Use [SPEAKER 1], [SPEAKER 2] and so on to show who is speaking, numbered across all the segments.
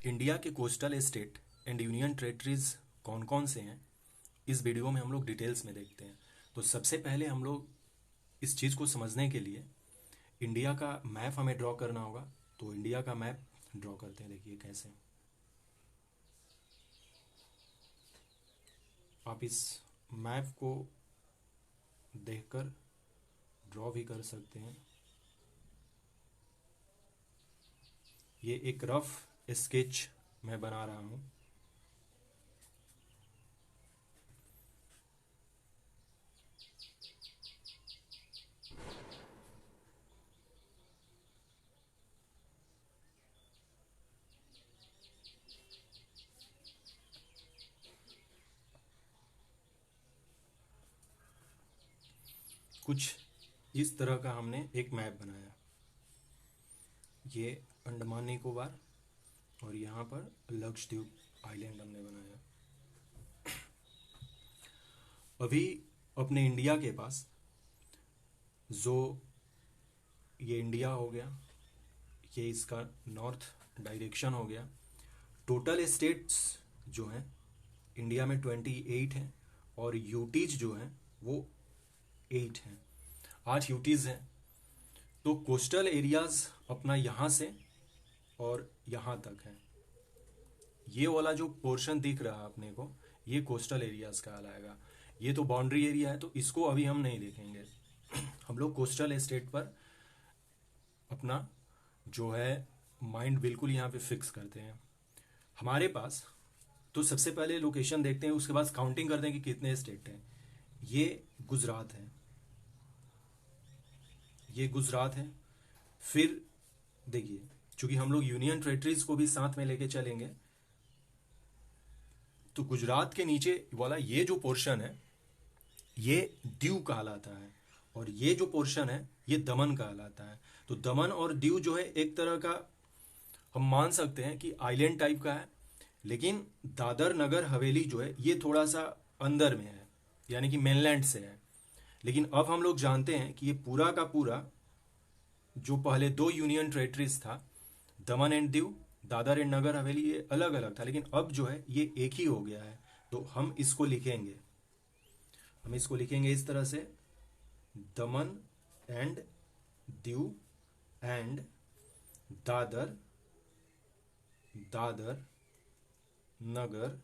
[SPEAKER 1] India के coastal state and union territories कौन कौन से हैं, इस वीडियो में हम लोग डिटेल्स में देखते हैं। तो सबसे पहले हम लोग इस चीज़ को समझने के लिए इंडिया का मैप हमें ड्रॉ करना होगा। तो इंडिया का मैप ड्रॉ करते हैं। देखिए कैसे आप इस मैप को देखकर ड्रॉ भी कर सकते हैं। ये एक रफ स्केच मैं बना रहा हूँ। कुछ इस तरह का हमने एक मैप बनाया। ये अंडमान निकोबार और यहाँ पर लक्षद्वीप आइलैंड हमने बनाया। अभी अपने इंडिया के पास जो ये इंडिया हो गया, ये इसका नॉर्थ डायरेक्शन हो गया। टोटल स्टेट्स जो हैं इंडिया में 28 हैं और यूटीज जो हैं वो 8 हैं, 8 यूटीज हैं। तो कोस्टल एरियाज अपना यहाँ से और यहाँ तक है। ये वाला जो पोर्शन दिख रहा है अपने को, ये कोस्टल एरियाज कहलाएगा। ये तो बाउंड्री एरिया है, तो इसको अभी हम नहीं देखेंगे। हम लोग कोस्टल स्टेट पर अपना जो है माइंड बिल्कुल यहाँ पे फिक्स करते हैं। हमारे पास तो सबसे पहले लोकेशन देखते हैं, उसके बाद काउंटिंग करते हैं कि कितने स्टेट हैं। ये गुजरात है, ये गुजरात है। फिर देखिए, चूंकि हम लोग यूनियन टेरेटरीज को भी साथ में लेके चलेंगे, तो गुजरात के नीचे वाला ये जो पोर्शन है ये दीव कहलाता है और ये जो पोर्शन है ये दमन कहलाता है। तो दमन और दीव जो है एक तरह का हम मान सकते हैं कि आइलैंड टाइप का है, लेकिन दादर नगर हवेली जो है ये थोड़ा सा अंदर में है, यानी कि मेनलैंड से है। लेकिन अब हम लोग जानते हैं कि ये पूरा का पूरा जो पहले 2 यूनियन टेरेटरीज था, दमन एंड दीव, दादर एंड नगर हवेली, ये अलग अलग था, लेकिन अब जो है ये एक ही हो गया है। तो हम इसको लिखेंगे इस तरह से, दमन एंड दीव एंड दादर नगर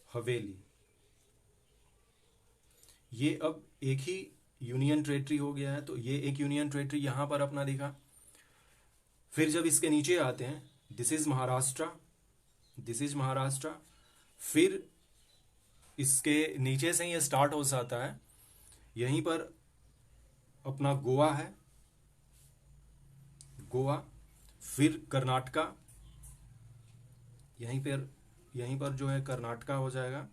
[SPEAKER 1] हवेली। ये अब एक ही यूनियन टेरेटरी हो गया है। तो ये एक यूनियन टेरेटरी यहां पर अपना दिखा। फिर जब इसके नीचे आते हैं, दिस इज महाराष्ट्र। फिर इसके नीचे से ये स्टार्ट हो जाता है, यहीं पर अपना गोवा है, गोवा। फिर कर्नाटका, यहीं पर जो है कर्नाटका हो जाएगा,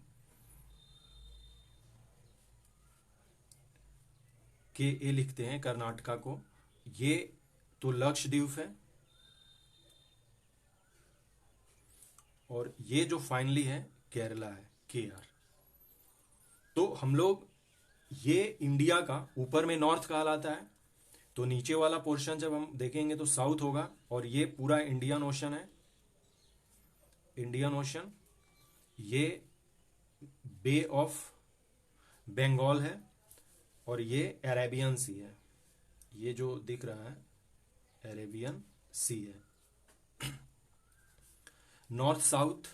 [SPEAKER 1] के ए लिखते हैं कर्नाटका को। ये तो लक्षद्वीप है और ये जो फाइनली है केरला है, के आर। तो हम लोग ये इंडिया का ऊपर में नॉर्थ कहलाता है, तो नीचे वाला पोर्शन जब हम देखेंगे तो साउथ होगा। और ये पूरा इंडियन ओशन है, ये बे ऑफ बंगाल है और ये अरेबियन सी है। ये जो दिख रहा है अरेबियन सी है। North, south,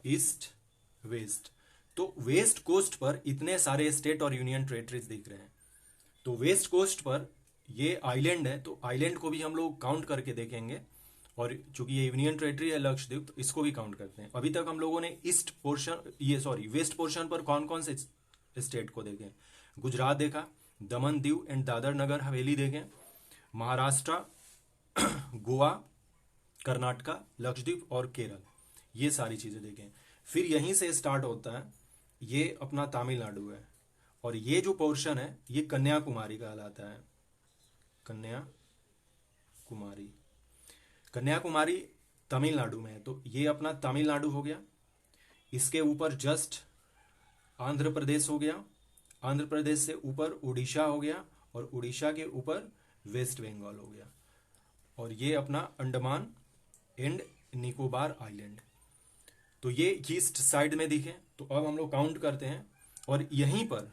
[SPEAKER 1] east, west. तो वेस्ट कोस्ट पर इतने सारे स्टेट और यूनियन टेरेटरीज दिख रहे हैं। तो वेस्ट कोस्ट पर ये आइलैंड है, तो आइलैंड को भी हम लोग काउंट करके देखेंगे। और चूंकि ये यूनियन टेरेटरी है लक्षद्वीप, तो इसको भी काउंट करते हैं। अभी तक हम लोगों ने वेस्ट पोर्शन पर कौन कौन से स्टेट को देखे? गुजरात देखा, दमन दीव एंड दादर नगर हवेली देखें, महाराष्ट्र, गोवा, कर्नाटका, लक्षद्वीप और केरल, ये सारी चीजें देखें। फिर यहीं से स्टार्ट होता है, ये अपना तमिलनाडु है और ये जो पोर्शन है ये कन्याकुमारी कहलाता है। कन्याकुमारी तमिलनाडु में है, तो ये अपना तमिलनाडु हो गया। इसके ऊपर जस्ट आंध्र प्रदेश हो गया, आंध्र प्रदेश से ऊपर उड़ीसा हो गया और उड़ीसा के ऊपर वेस्ट बंगाल हो गया। और ये अपना अंडमान एंड निकोबार आइलैंड। तो ये ईस्ट साइड में दिखे। तो अब हम लोग काउंट करते हैं, और यहीं पर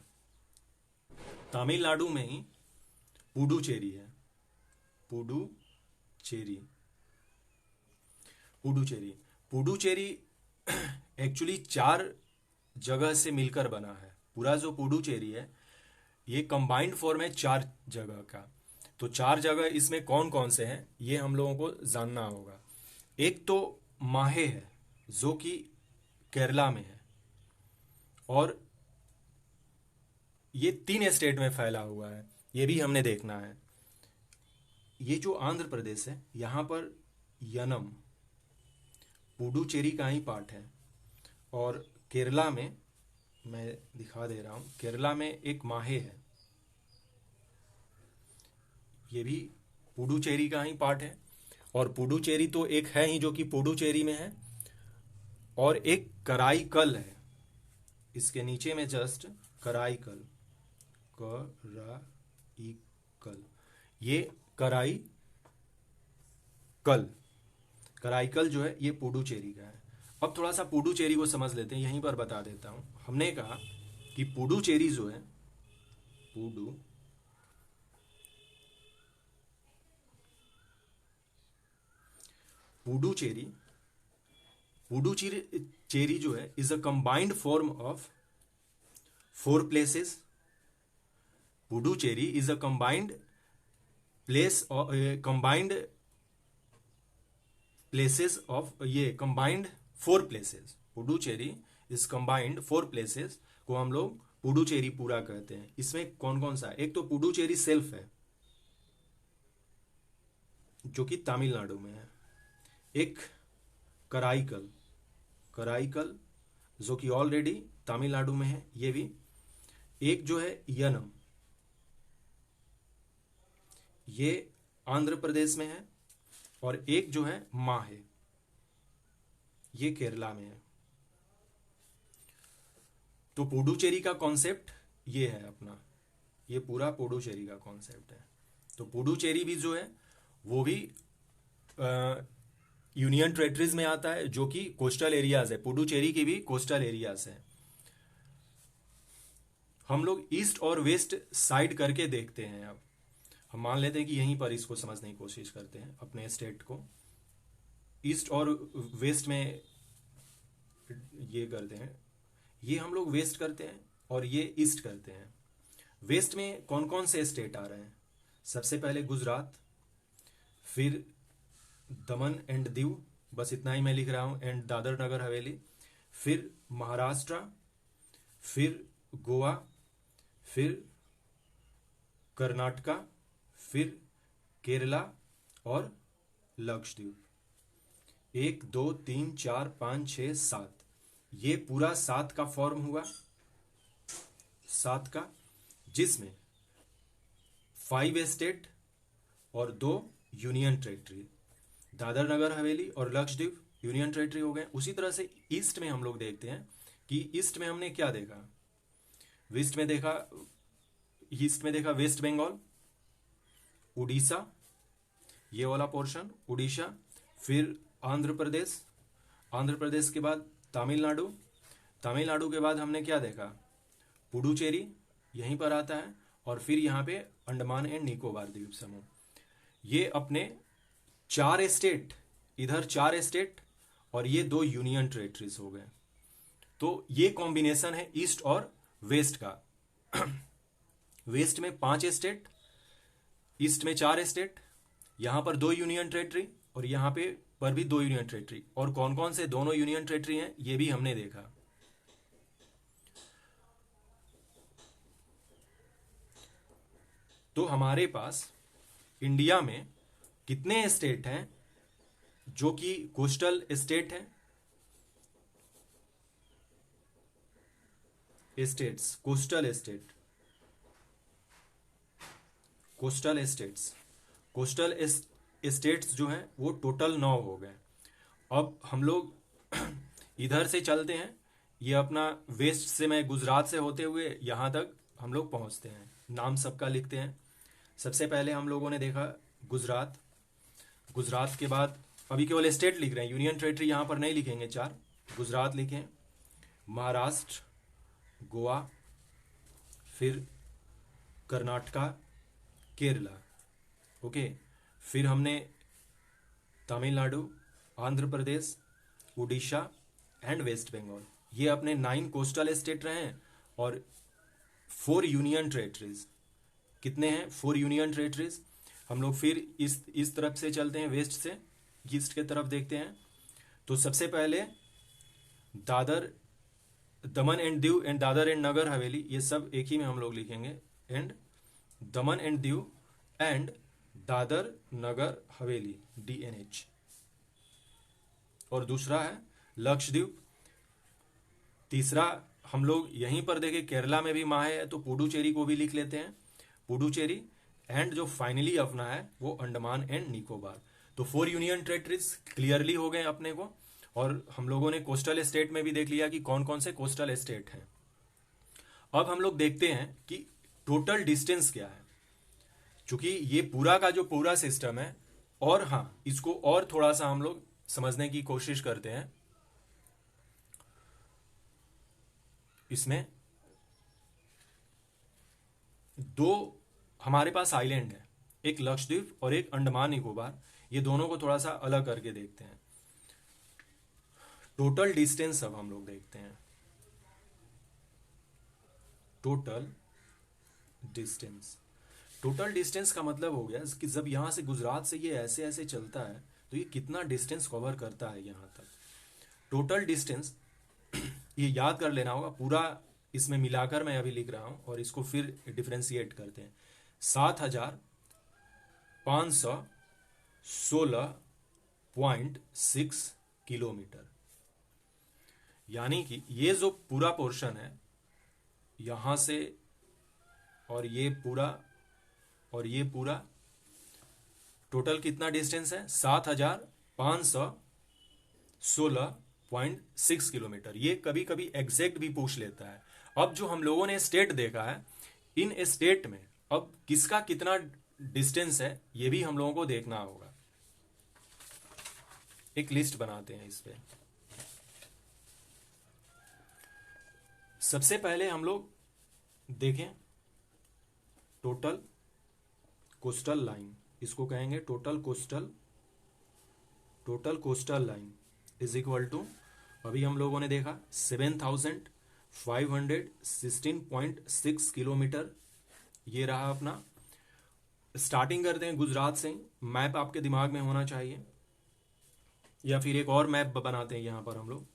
[SPEAKER 1] तमिलनाडु में ही पुडुचेरी है। पुडुचेरी पुडुचेरी पुडुचेरी एक्चुअली 4 जगह से मिलकर बना है। पूरा जो पुडुचेरी है ये कंबाइंड फॉर्म है 4 जगह का। तो 4 जगह इसमें कौन कौन से हैं ये हम लोगों को जानना होगा। एक तो माहे है जो कि केरला में है, और ये 3 स्टेट में फैला हुआ है, ये भी हमने देखना है। ये जो आंध्र प्रदेश है यहाँ पर यनम पुडुचेरी का ही पार्ट है, और केरला में मैं दिखा दे रहा हूँ, केरला में एक माहे है, ये भी पुडुचेरी का ही पार्ट है। और पुडुचेरी तो एक है ही जो कि पुडुचेरी में है, और एक कराईकल है इसके नीचे में जस्ट कराईकल, ये कराईकल जो है ये पुडुचेरी का है। अब थोड़ा सा पुडुचेरी को समझ लेते हैं, यहीं पर बता देता हूं। हमने कहा कि पुडुचेरी जो है पुडुचेरी जो है is a combined form of 4 places. Puducherry is a combined places of, ये combined 4 places. Puducherry is combined 4 places को हम लोग पुडुचेरी पूरा कहते हैं। इसमें कौन कौन सा है? एक तो पुडुचेरी सेल्फ है जो कि तमिलनाडु में है, एक कराईकल जो कि ऑलरेडी तमिलनाडु में है, ये भी एक जो है यनम, ये आंध्र प्रदेश में है, और एक जो है माहे, ये केरला में है। तो पुडुचेरी का कॉन्सेप्ट ये है अपना, ये पूरा पुडुचेरी का कॉन्सेप्ट है। तो पुडुचेरी भी जो है वो भी यूनियन टेरिटरीज में आता है जो कि कोस्टल एरियाज है। पुडुचेरी की भी कोस्टल एरियाज है। हम लोग ईस्ट और वेस्ट साइड करके देखते हैं। अब हम मान लेते हैं कि यहीं पर इसको समझने की कोशिश करते हैं, अपने स्टेट को ईस्ट और वेस्ट में ये करते हैं। ये हम लोग वेस्ट करते हैं और ये ईस्ट करते हैं। वेस्ट में कौन कौन से स्टेट आ रहे हैं? सबसे पहले गुजरात, फिर दमन एंड दीव, बस इतना ही मैं लिख रहा हूं, एंड दादर नगर हवेली, फिर महाराष्ट्र, फिर गोवा, फिर कर्नाटका, फिर केरला और लक्षद्वीप। 1 2 3 4 5 6 7, ये पूरा 7 का फॉर्म हुआ, 7 का, जिसमें 5 स्टेट और 2 यूनियन टेरिटरी, दादर नगर हवेली और लक्षद्वीप यूनियन टेरिटरी हो गए। उसी तरह से ईस्ट में हम लोग देखते हैं कि ईस्ट में हमने क्या देखा। ईस्ट में देखा वेस्ट बंगाल, उड़ीसा, ये वाला पोर्शन उड़ीसा, फिर आंध्र प्रदेश के बाद तमिलनाडु के बाद हमने क्या देखा? पुडुचेरी यहीं पर आता है, और फिर यहाँ पे अंडमान एंड निकोबार द्वीप समूह। ये अपने 4 स्टेट, इधर 4 स्टेट और ये 2 यूनियन टेरिटरीज हो गए। तो ये कॉम्बिनेशन है ईस्ट और वेस्ट का। वेस्ट में 5 स्टेट, ईस्ट में 4 स्टेट, यहां पर 2 यूनियन टेरिटरी, और यहां पे पर भी 2 यूनियन टेरिटरी। और कौन कौन से दोनों यूनियन टेरिटरी हैं ये भी हमने देखा। तो हमारे पास इंडिया में कितने स्टेट हैं जो कि कोस्टल स्टेट हैं? स्टेट्स, कोस्टल स्टेट्स जो हैं वो टोटल 9 हो गए। अब हम लोग इधर से चलते हैं, ये अपना वेस्ट से, मैं गुजरात से होते हुए यहां तक हम लोग पहुंचते हैं। नाम सबका लिखते हैं। सबसे पहले हम लोगों ने देखा गुजरात के बाद अभी केवल स्टेट लिख रहे हैं, यूनियन टेरिटरी यहां पर नहीं लिखेंगे। 4 गुजरात लिखें, महाराष्ट्र, गोवा, फिर कर्नाटका, केरला। ओके, फिर हमने तमिलनाडु, आंध्र प्रदेश, उड़ीसा एंड वेस्ट बंगाल, ये अपने 9 कोस्टल स्टेट रहे हैं और 4 यूनियन टेरिटरीज। कितने हैं? 4 यूनियन टेरिटरीज। हम लोग फिर इस तरफ से चलते हैं, वेस्ट से ईस्ट के तरफ देखते हैं। तो सबसे पहले Dadra, Daman and Diu and Dadra and Nagar Haveli, ये सब एक ही में हम लोग लिखेंगे, and Daman and Diu and Dadar Nagar Haveli, DNH। और दूसरा है लक्षद्वीप। तीसरा हम लोग यहीं पर देखें, केरला में भी माहे है, तो पुडुचेरी को भी लिख लेते हैं, पुडुचेरी। एंड जो फाइनली अपना है वो अंडमान एंड निकोबार। तो 4 यूनियन टेरिटरीज क्लियरली हो गए अपने को, और हम लोगों ने कोस्टल स्टेट में भी देख लिया कि कौन कौन से कोस्टल स्टेट हैं। अब हम लोग देखते हैं कि टोटल डिस्टेंस क्या है, क्योंकि ये पूरा का जो पूरा सिस्टम है, और हाँ, इसको और थोड़ा सा हम लोग समझने की कोशिश करते हैं। इसमें 2 हमारे पास आइलैंड है, एक लक्षद्वीप और एक अंडमान निकोबार। ये दोनों को थोड़ा सा अलग करके देखते हैं। टोटल डिस्टेंस अब हम लोग देखते हैं। टोटल डिस्टेंस, टोटल डिस्टेंस का मतलब हो गया कि जब यहां से गुजरात से ये ऐसे ऐसे चलता है तो ये कितना डिस्टेंस कवर करता है यहां तक। टोटल डिस्टेंस ये याद कर लेना होगा पूरा, इसमें मिलाकर मैं अभी लिख रहा हूं और इसको फिर डिफरेंशिएट करते हैं। 7516.6 किलोमीटर, यानी कि ये जो पूरा पोर्शन है यहां से, और ये पूरा और ये पूरा, टोटल कितना डिस्टेंस है? 7516.6 किलोमीटर। ये कभी कभी एग्जैक्ट भी पूछ लेता है। अब जो हम लोगों ने स्टेट देखा है, इन स्टेट में अब किसका कितना डिस्टेंस है ये भी हम लोगों को देखना होगा। एक लिस्ट बनाते हैं इस पे। सबसे पहले हम लोग देखें टोटल कोस्टल लाइन, इसको कहेंगे total coastal line is equal to, अभी हम लोगों ने देखा 7516.6 किलोमीटर, ये रहा अपना। स्टार्टिंग करते हैं गुजरात से। मैप आपके दिमाग में होना चाहिए, या फिर एक और मैप बनाते हैं यहां पर हम लोग।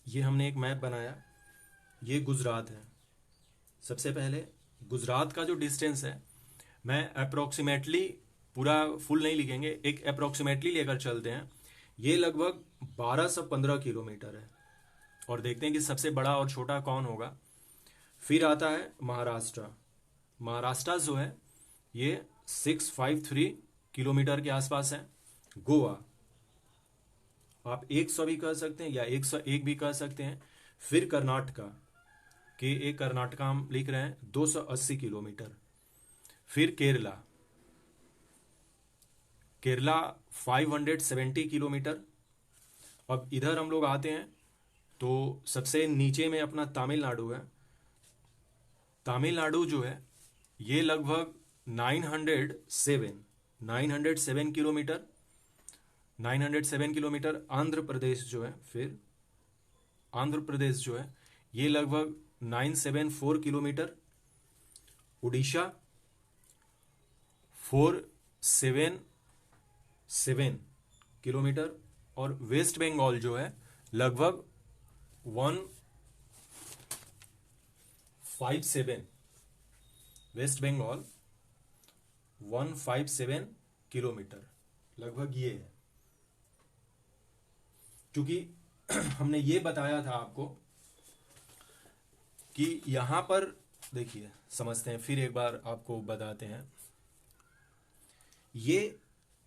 [SPEAKER 1] ये हमने एक मैप बनाया, ये गुजरात है। सबसे पहले गुजरात का जो डिस्टेंस है, मैं अप्रोक्सीमेटली, पूरा फुल नहीं लिखेंगे, एक अप्रोक्सीमेटली लेकर चलते हैं। ये लगभग 1215 किलोमीटर है, और देखते हैं कि सबसे बड़ा और छोटा कौन होगा। फिर आता है महाराष्ट्र। महाराष्ट्र जो है ये 653 किलोमीटर के आसपास है। गोवा, आप 100 भी कह सकते हैं या 101 भी कह सकते हैं। फिर कर्नाटका, के एक कर्नाटका हम लिख रहे हैं 280 किलोमीटर। फिर केरला, केरला 570 किलोमीटर। अब इधर हम लोग आते हैं तो सबसे नीचे में अपना तमिलनाडु है। तमिलनाडु जो है ये लगभग 907 किलोमीटर, 907 किलोमीटर। आंध्र प्रदेश जो है, फिर आंध्र प्रदेश जो है ये लगभग 974 किलोमीटर। उड़ीसा 477 किलोमीटर। और वेस्ट बंगाल जो है लगभग 157, वेस्ट बंगाल 157 किलोमीटर लगभग ये है। क्योंकि हमने ये बताया था आपको कि यहाँ पर देखिए, समझते हैं, फिर एक बार आपको बताते हैं। ये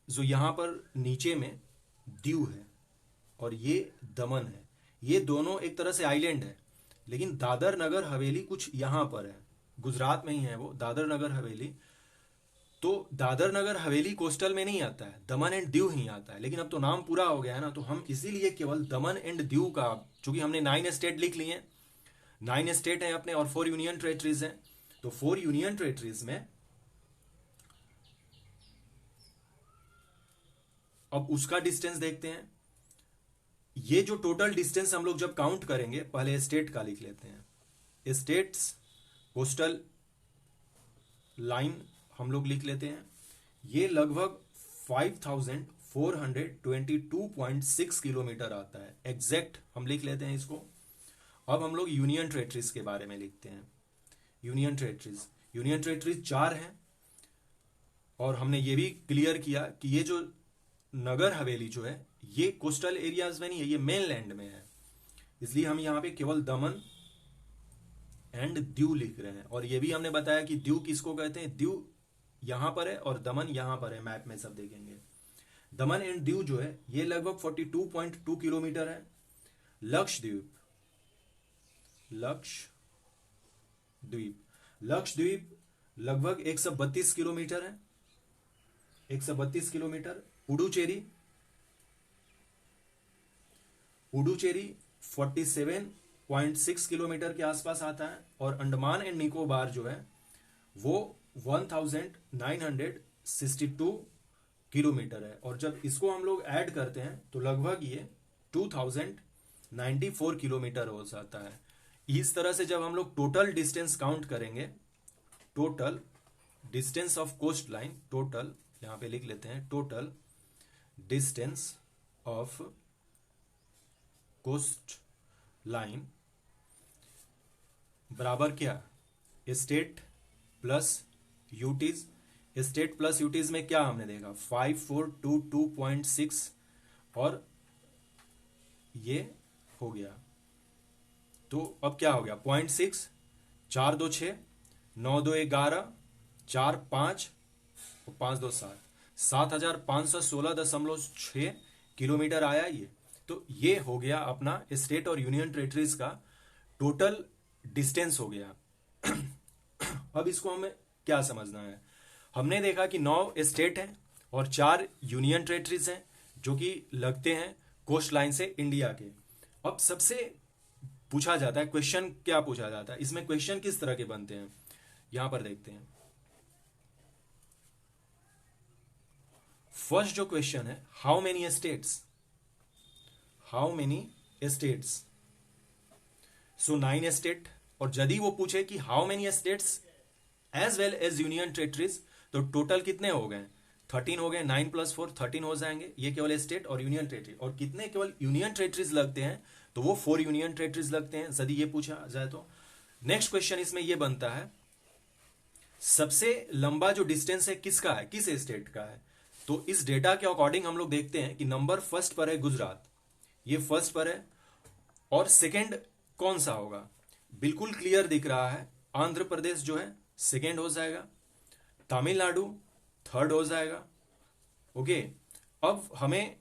[SPEAKER 1] जो यहाँ पर नीचे में दीव है और ये दमन है, ये दोनों एक तरह से आइलैंड है, लेकिन दादर नगर हवेली कुछ यहाँ पर है, गुजरात में ही है वो दादर नगर हवेली। तो दादर नगर हवेली कोस्टल में नहीं आता है, दमन एंड दीव ही आता है। लेकिन अब तो नाम पूरा हो गया है ना, तो हम इसीलिए केवल दमन एंड दीव का, चूंकि हमने 9 स्टेट लिख लिए हैं, 9 स्टेट हैं अपने और 4 यूनियन टेरेटरीज हैं, तो 4 यूनियन टेरेटरीज में अब उसका डिस्टेंस देखते हैं। ये जो टोटल डिस्टेंस हम लोग जब काउंट करेंगे, पहले स्टेट का लिख लेते हैं। स्टेट्स कोस्टल लाइन हम लोग लिख लेते हैं। ये लगभग 5422.6 किलोमीटर आता है, एग्जैक्ट हम लिख लेते हैं इसको। अब हम लोग यूनियन टेरेटरीज के बारे में लिखते हैं। यूनियन टेरेटरीज 4 हैं, और हमने ये भी क्लियर किया कि ये जो नगर हवेली जो है ये कोस्टल एरियाज में नहीं है, ये मेनलैंड में है, इसलिए हम यहाँ पे केवल दमन एंड दीव लिख रहे हैं। और ये भी हमने बताया कि दीव किसको कहते हैं, दीव यहां पर है और दमन यहां पर है, मैप में सब देखेंगे। दमन एंड दीव जो है ये लगभग 42.2 किलोमीटर है। लक्षद्वीप लगभग 132 किलोमीटर है, 132 किलोमीटर। पुडुचेरी 47.6 किलोमीटर के आसपास आता है। और अंडमान एंड निकोबार जो है वो 1962 किलोमीटर है, और जब इसको हम लोग ऐड करते हैं तो लगभग ये 2094 किलोमीटर हो जाता है। इस तरह से जब हम लोग टोटल डिस्टेंस काउंट करेंगे, total distance of coast line, total यहां पे लिख लेते हैं, total distance of coast line बराबर क्या, state plus UTs. State plus UTs में क्या हमने देखा, 5422.6, और ये हो गया। तो अब क्या हो गया, 0.6, 4 2 6, 9 2 11, 4 5, 5 2 7, 7516.6 किलोमीटर आया ये। तो ये हो गया अपना स्टेट और यूनियन टेरेटरीज का टोटल डिस्टेंस हो गया। अब इसको हमें क्या समझना है, हमने देखा कि 9 स्टेट हैं और 4 यूनियन टेरेटरीज हैं जो कि लगते हैं कोस्ट लाइन से इंडिया के। अब सबसे पूछा जाता है क्वेश्चन, क्या पूछा जाता है इसमें, क्वेश्चन किस तरह के बनते हैं, यहां पर देखते हैं। फर्स्ट जो क्वेश्चन है, how many states, how many states, so 9 state. और यदि वो पूछे कि how many states as well as union territories, तो टोटल कितने हो गए, 13 हो गए, 9 + 4 13 हो जाएंगे। ये केवल स्टेट और यूनियन टेरेटरी। और कितने केवल यूनियन टेरेटरीज लगते हैं, तो वो 4 यूनियन टेरेटरीज लगते हैं, यदि ये पूछा जाए तो। नेक्स्ट क्वेश्चन इसमें ये बनता है, सबसे लंबा जो डिस्टेंस है किसका है, किस स्टेट का है। तो इस डेटा के अकॉर्डिंग हम लोग देखते हैं कि नंबर फर्स्ट पर है गुजरात, ये फर्स्ट पर है, और सेकेंड कौन सा होगा, बिल्कुल क्लियर दिख रहा है, आंध्र प्रदेश जो है सेकेंड हो जाएगा, तमिलनाडु थर्ड हो जाएगा। ओके, अब हमें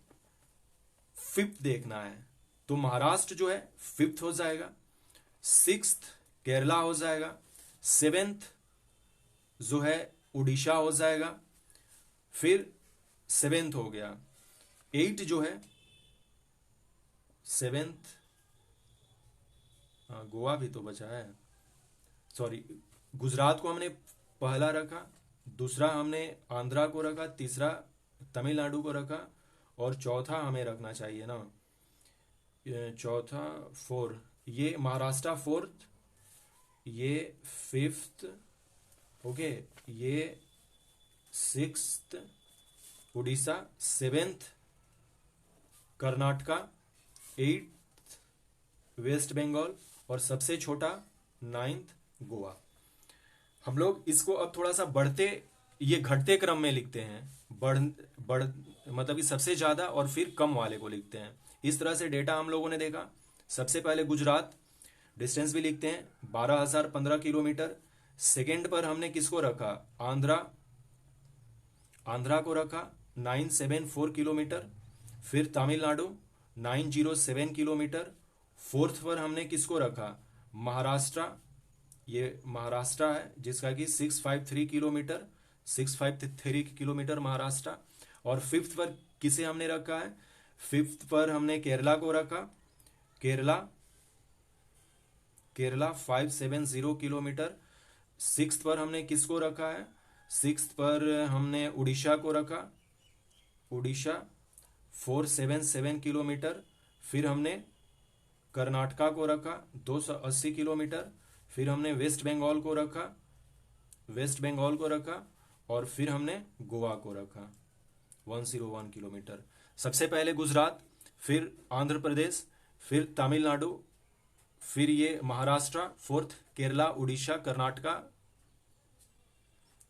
[SPEAKER 1] फिफ्थ देखना है, तो महाराष्ट्र जो है फिफ्थ हो जाएगा, सिक्स्थ केरला हो जाएगा, सेवेंथ जो है उड़ीसा हो जाएगा, फिर सेवेंथ हो गया, 8 जो है सेवेंथ, गोवा भी तो बचा है, सॉरी, गुजरात को हमने पहला रखा, दूसरा हमने आंध्रा को रखा, तीसरा तमिलनाडु को रखा, और चौथा हमें रखना चाहिए ना, चौथा 4, ये महाराष्ट्र फोर्थ, ये फिफ्थ, ओके, ये sixth, Orissa seventh, Karnataka 8th, West Bengal, और सबसे छोटा 9th गोवा। हम लोग इसको अब थोड़ा सा बढ़ते, ये घटते क्रम में लिखते हैं, बढ़ मतलब कि सबसे ज्यादा और फिर कम वाले को लिखते हैं। इस तरह से डेटा हम लोगों ने देखा। सबसे पहले गुजरात, डिस्टेंस भी लिखते हैं 12,015 किलोमीटर। सेकेंड पर हमने किसको रखा, आंध्रा को रखा 974 किलोमीटर। फिर तमिलनाडु 907 किलोमीटर। फोर्थ पर हमने किसको रखा, महाराष्ट्र, ये महाराष्ट्र है जिसका कि 653 किलोमीटर, 653 किलोमीटर महाराष्ट्र। और फिफ्थ पर किसे हमने रखा है, फिफ्थ पर हमने केरला को रखा, केरला 570 किलोमीटर। सिक्स्थ पर हमने किसको रखा है, सिक्स्थ पर हमने उड़ीसा को रखा, उड़ीसा 477 किलोमीटर। फिर हमने कर्नाटका को रखा 280 किलोमीटर। फिर हमने वेस्ट बंगाल को रखा, और फिर हमने गोवा को रखा 101 किलोमीटर। सबसे पहले गुजरात, फिर आंध्र प्रदेश, फिर तमिलनाडु, फिर ये महाराष्ट्र, फोर्थ केरला, उड़ीसा, कर्नाटका,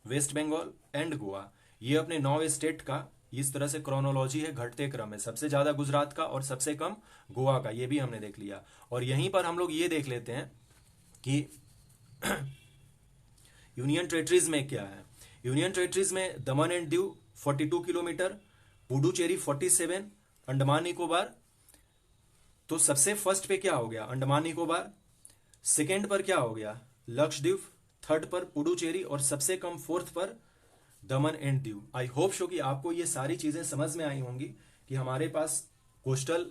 [SPEAKER 1] वेस्ट बंगाल एंड गोवा। ये अपने 9 स्टेट का इस तरह से क्रोनोलॉजी है, घटते क्रम है। सबसे ज्यादा गुजरात का और सबसे कम गोवा का, ये भी हमने देख लिया। और यहीं पर हम लोग ये देख लेते हैं कि यूनियन टेरिटरीज में क्या है। यूनियन टेरिटरीज में दमन एंड दीव 42 किलोमीटर, पुडुचेरी 47, अंडमान निकोबार। तो सबसे फर्स्ट पे क्या हो गया, अंडमान निकोबार। सेकेंड पर क्या हो गया, लक्षद्वीप। थर्ड पर पुडुचेरी, और सबसे कम फोर्थ पर दमन and Diu. I hope show कि आपको ये सारी चीजें समझ में आई होंगी कि हमारे पास कोस्टल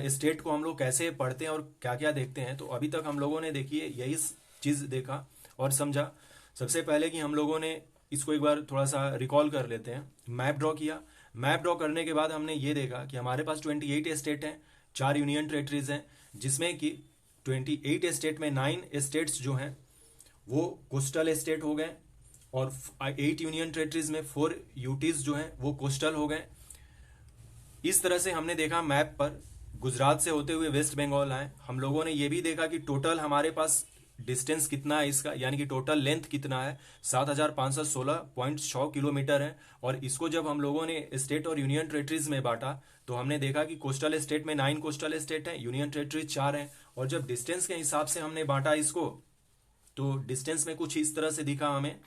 [SPEAKER 1] स्टेट को हम लोग कैसे पढ़ते हैं और क्या क्या देखते हैं। तो अभी तक हम लोगों ने देखिए यही चीज देखा और समझा। सबसे पहले कि हम लोगों ने इसको एक बार थोड़ा सा रिकॉल कर लेते हैं। मैप ड्रॉ किया, मैप ड्रॉ करने के बाद हमने ये देखा कि हमारे पास 28 स्टेट हैं, 4 यूनियन टेरिटरीज हैं, जिसमें कि 28 स्टेट में 9 स्टेट्स जो हैं वो कोस्टल स्टेट हो गए, और 8 यूनियन टेरिटरीज में 4 यूटीज जो हैं वो कोस्टल हो गए। इस तरह से हमने देखा मैप पर, गुजरात से होते हुए वेस्ट बंगाल आए। हम लोगों ने ये भी देखा कि टोटल हमारे पास डिस्टेंस कितना है इसका, यानी कि टोटल लेंथ कितना है, 7,516.6 किलोमीटर है। और इसको जब हम लोगों ने स्टेट और यूनियन टेरिटरीज में बांटा तो हमने देखा कि कोस्टल स्टेट में 9 कोस्टल स्टेट हैं, यूनियन टेरिटरीज 4 हैं। और जब डिस्टेंस के हिसाब से हमने बांटा इसको, तो डिस्टेंस में कुछ इस तरह से दिखा हमें।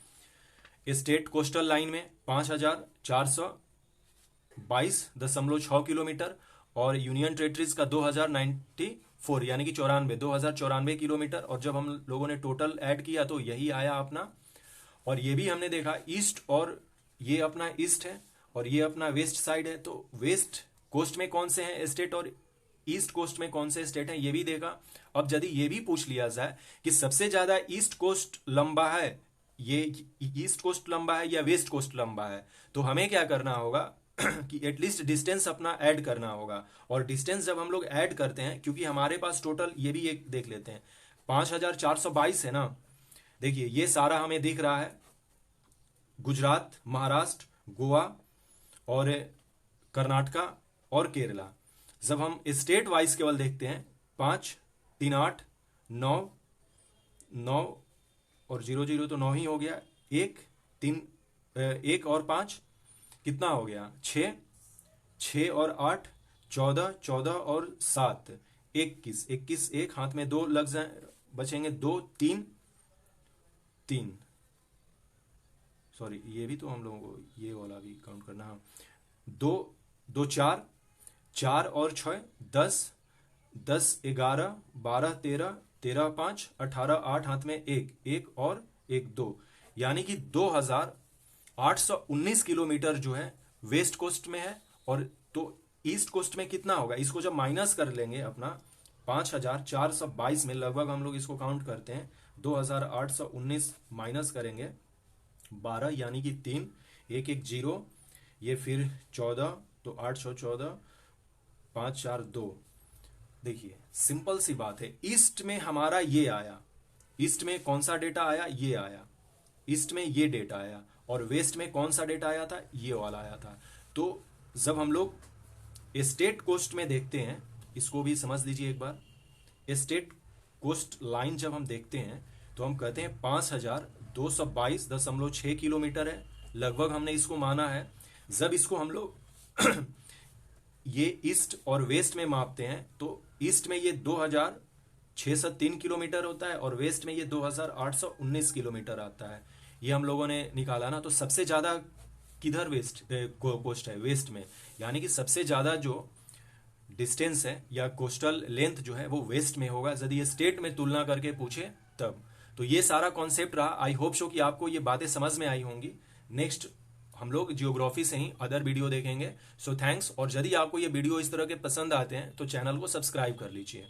[SPEAKER 1] स्टेट कोस्टल लाइन में 5,422.6 किलोमीटर, और यूनियन टेरिटरीज का 2,094 यानी कि 2,094 किलोमीटर। और जब हम लोगों ने टोटल ऐड किया तो यही आया अपना। और ये भी हमने देखा ईस्ट, और ये अपना ईस्ट है और ये अपना वेस्ट साइड है। तो वेस्ट कोस्ट में कौन से हैं स्टेट और ईस्ट कोस्ट में कौन से स्टेट हैं ये भी देखा। अब यदि ये भी पूछ लिया जाए कि सबसे ज्यादा ईस्ट कोस्ट लंबा है, ये ईस्ट कोस्ट लंबा है या वेस्ट कोस्ट लंबा है, तो हमें क्या करना होगा कि एटलीस्ट डिस्टेंस अपना ऐड करना होगा। और डिस्टेंस जब हम लोग ऐड करते हैं, क्योंकि हमारे पास टोटल ये भी एक देख लेते हैं 5,422 है ना। देखिए ये सारा हमें दिख रहा है, गुजरात, महाराष्ट्र, गोवा और कर्नाटका और केरला। जब हम स्टेट वाइज केवल देखते हैं 5, 3, 8, 9 और 0 तो 9 ही हो गया। 1, 3, 1 और 5 कितना हो गया, 6, 6 और 8 14, 14 और 7 21, 21, एक हाथ में 2 लग जाए, बचेंगे 2, 3, 3, सॉरी ये भी तो हम लोगों को ये वाला भी काउंट करना है। 2, 2, 4, 4 और 6 10, 10, 11, 12, 13, 13, 5, 18, 8 हाथ में 1, 1 और 1, 2, यानी कि 2,819 किलोमीटर जो है वेस्ट कोस्ट में है। और तो ईस्ट कोस्ट में कितना होगा, इसको जब माइनस कर लेंगे अपना 5,422 में लगभग हम लोग इसको काउंट करते हैं, 2,819 माइनस करेंगे 12 यानी कि 3, 1, 1, 0, ये फिर 14, तो 814, 5, 4, 2। देखिए सिंपल सी बात है, ईस्ट में हमारा ये आया, ईस्ट में कौन सा डेटा आया, ये आया, ईस्ट में ये डेटा आया, और वेस्ट में कौन सा डेटा आया था, ये वाला आया था। तो जब हम लोग स्टेट कोस्ट में देखते हैं, इसको भी समझ लीजिए एक बार, स्टेट कोस्ट लाइन जब हम देखते हैं तो हम कहते हैं 5,222.6 किलोमीटर है, लगभग हमने इसको माना है। जब इसको हम लोग ये ईस्ट और वेस्ट में मापते हैं तो ईस्ट में ये 603 किलोमीटर होता है और वेस्ट में ये 2819 किलोमीटर आता है। ये हम लोगों ने निकाला ना, तो सबसे ज्यादा किधर कोस्ट है, वेस्ट में, यानी कि सबसे ज्यादा जो डिस्टेंस है या कोस्टल लेंथ जो है वो वेस्ट में होगा, यदि ये स्टेट में तुलना करके पूछे तब। तो ये सारा कॉन्सेप्ट रहा। आई होप सो कि आपको ये बातें समझ में आई होंगी। नेक्स्ट हम लोग जियोग्राफी से ही अदर वीडियो देखेंगे। So thanks. और यदि आपको ये वीडियो इस तरह के पसंद आते हैं तो चैनल को सब्सक्राइब कर लीजिए।